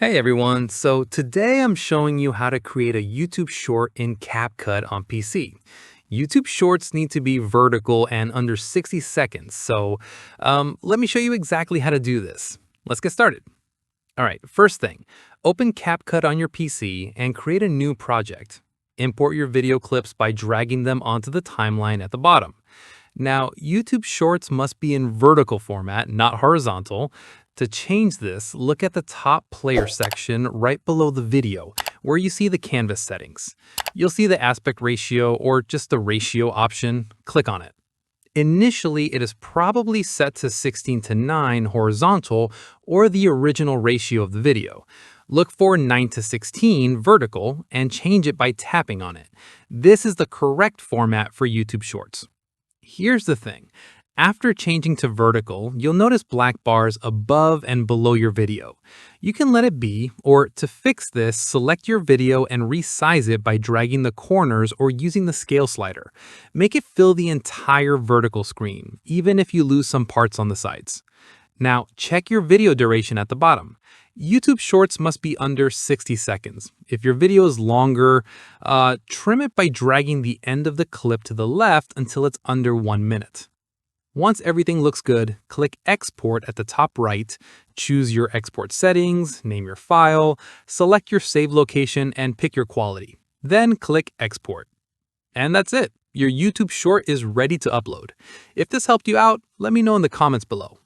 Hey everyone, so today I'm showing you how to create a YouTube short in CapCut on PC. YouTube shorts need to be vertical and under 60 seconds, so let me show you exactly how to do this. Let's get started. All right, first thing, open CapCut on your PC and create a new project. Import your video clips by dragging them onto the timeline at the bottom. Now, YouTube Shorts must be in vertical format, not horizontal. To change this, look at the top player section right below the video, where you see the canvas settings. You'll see the aspect ratio or just the ratio option. Click on it. Initially, it is probably set to 16:9 horizontal or the original ratio of the video. Look for 9:16 vertical and change it by tapping on it. This is the correct format for YouTube Shorts. Here's the thing. After changing to vertical, you'll notice black bars above and below your video. You can let it be, or to fix this, select your video and resize it by dragging the corners or using the scale slider. Make it fill the entire vertical screen, even if you lose some parts on the sides. Now, check your video duration at the bottom. YouTube Shorts must be under 60 seconds. If your video is longer, trim it by dragging the end of the clip to the left until it's under 1 minute. Once everything looks good, click Export at the top right, choose your export settings, name your file, select your save location, and pick your quality. Then click Export. And that's it. Your YouTube short is ready to upload. If this helped you out, let me know in the comments below.